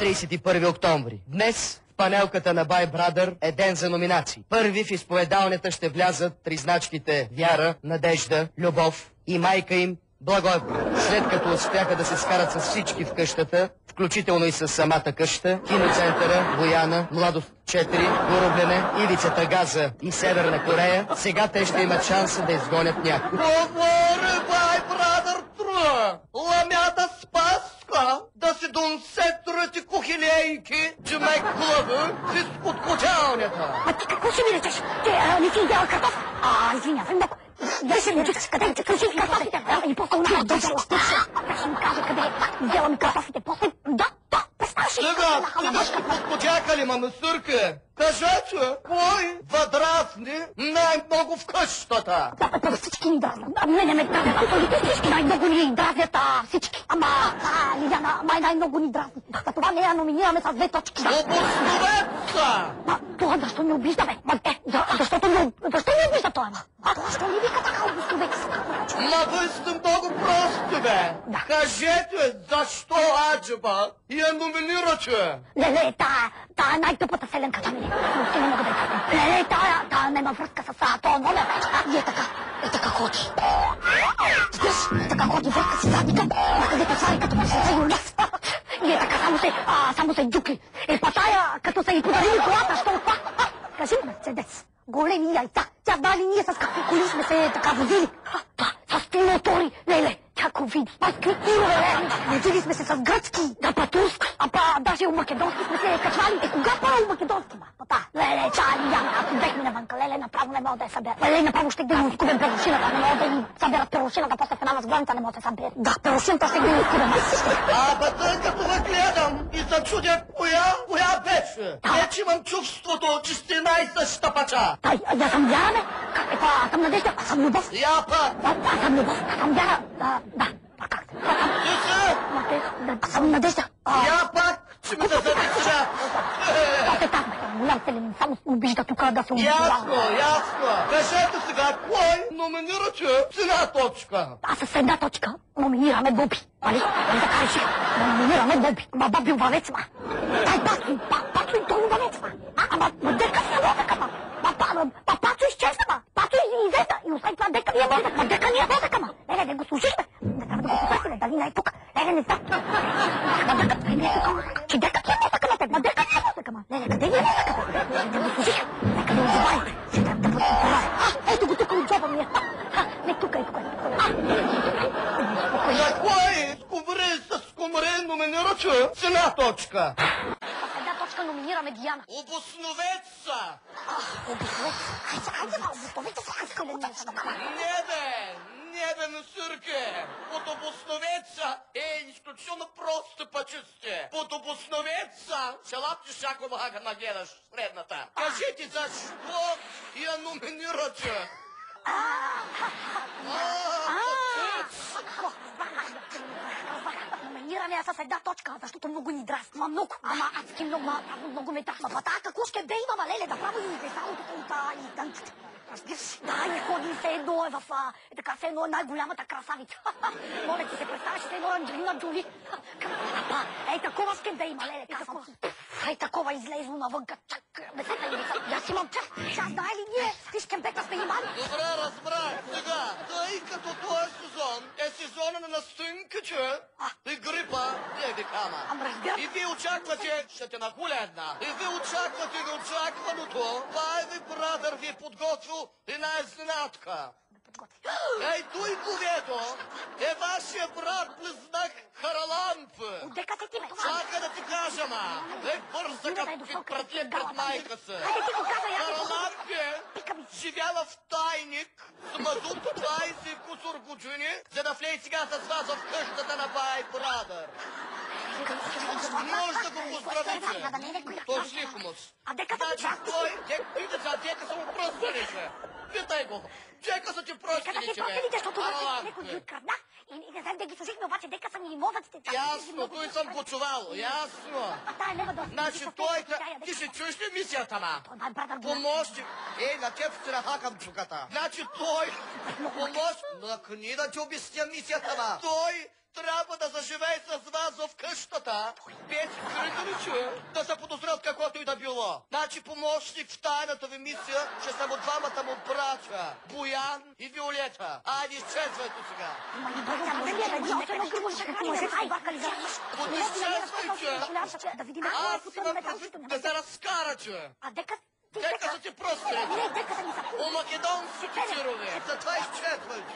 31 октомври. Днес в панелката на Бай Брадър е ден за номинации. Първи в изповедалнята ще влязат тризначките Вяра, Надежда, Любов и майка им Благойко. След като успяха да се скарат с всички в къщата, включително и с самата къща, киноцентъра, Бояна, Младост 4, Гороблене, Ивицата Газа и Северна Корея, сега те ще имат шанса да изгонят някой. Говори, Бай Брадър, труа! Ламята спаска да си донсетрати кухилейки, че май глава изпод котелнята. А ти какво ще ми речеш? Ти не си идеал картоф? Извинявай много. Да се ми питаш къде ти кажи картофите? И после унака държала стъпша. Да ще ми кажа къде взела ми картофите. После да, представяш ли? Сега, ти да ще подкотякали, мамасърка. Кажете, кой въдразни най-много в къщата? Да, всички ни дразнят. Не ме дразнят. Всички най-много ни дразнят. Всички. Ама, Лиляна, най-много ни дразнят. За това не я номинираме с 2 точки. Обосновеца! Това защо не обижда, бе? Защо не обижда той, ма? Защо не вика така обосновец? Ма вие сте много прости, бе. Кажете, защо аджаба я номинирате? Леле, тая е най-тъпата селенка, Джамили. Въобще не мога да я кажа. Леле, тая няма връзка с този номер. И е така ходи. Виж, така ходи връзка си задника, където свари като се юляс. И е така, само се джукли. Па тая, като са и подарили колата, що от това? Кажи, Мерцедес, големи яйца. Тя дали ние с какви коли сме се така возили. С три мотори, леле. Како види, какви тирове, возили сме се с гръцки, да турски, даже у македонски сме се качвали. Кога у македонски, ма? Леле, Лиляна, ако бехме навънка, леле, направо не мога да я събера. Леле, направо ще да ни изкубим перушината, не мога да ни съберат перушината, после в една възглавница не мога да се събере. Да, перушината ще да ни изкубим. Тъй като ме гледам и се чудя коя беше. Вече имам чувството, че сте една и съща пача. Я съм Вяра, бе. Аз съм Надежда, аз съм Любов. Я пак. Аз съм Любов, аз съм Вяра. Да. Как? Ти си? Аз съм Надежда. Я пак, че ме да завиша. Голям селен, само обижда тук да се обижда. Ясно. Кажете сега, кой номинирате с една точка? Аз с една точка номинираме Боби. Нали така реших? Номинираме Боби. Ама Боби убавец, ма. Пацо и той убавец, ма. Ама дека си е мозъка, ма. Пацо изчезна, ма. Пацо излезна. И освен това дека ни е мозък, ма. Дека ни е мозъка, ма. Леле, не го слушахме. Не трябва да го потърсим, дали не е тук. Леле, не знам. Че дека ти е мозъка, ма. Ма дека ни е мозъка, ма. Леле, къде ни е мозъка, ма? Не го слушахме. Нека да отзоварите. Ще трябва да подпомагаме. Ето го тук от джоба ми е. Не, тук е. На кой скумре номинирате с една точка? С една точка номинираме Диана. Обосновец са! Обосновец? Хайде, обосновете се, аз искам да се направя. Не бе, мусърке! Под обосновеца е изключително просто пъчисте. Под обосновеца шалапти шако мага нагедаш средната. Кажете, защо я номинирате? Номинираме я с една точка, защото много ни дразни. Много. Адски много ме дразни. Какво ще да имам, леле, да право и веселото и тънките. Да, и ходи се едно в... Така се едно най-голямата красавица. Моля ти се представяш се едно Анджелина Джоли. Такова ще да има, леле, казвам. Такова излезло навънка. Чак, бесета и бесета. Аз имам час. Знае ли ние? Ти шкембета сме имали. Добре, разбрах. Сега, тъй като този сезон е сезона на настинките и грипа, не ви кама. И вие очаквате, ще те нахуля една, и вие очаквате неочакваното. Бай Брадър ви е подготвил една изненадка. Ей, той говедо е вашия брат-близнак Хараламп. Отдека се ти, бе? Чакай да ти кажа, ма. Бърза като пратле пред майка се. Хайде ти го каза, Хараламп живяла в тайник с мазут 20 кусор години, за да влезе сега с вас в къщата на Бай Брадър. Може да го поздравите. Той е лихомус. Значи той, дека са му пръсталите. Питай го. Дека са ти пръсталите, бе. Защото някой ги открадна и не знам да ги служихме, обаче дека са ни мозъците. Ясно, той съм го чувал. Ясно. Значи той... Ти ще чуеш ли мисията, ма? Помощи. На теб ще нахакам чуката. Значи той... Помощ... Мъкни да ти обясня мисията, ма. Той трябва да заживее с вас в къщата. Без критиче да се подозрят каквото и да било. Значи помощник в тайната ви мисия ще са му двамата му братя. Боян и Виолета. Айде, изчезвайте сега. Да видим Аз имам предвид да се разкарате. А дека Дека са ти прострели. Не, дека са ни са. У македонските тирове. Затова изчезвайте.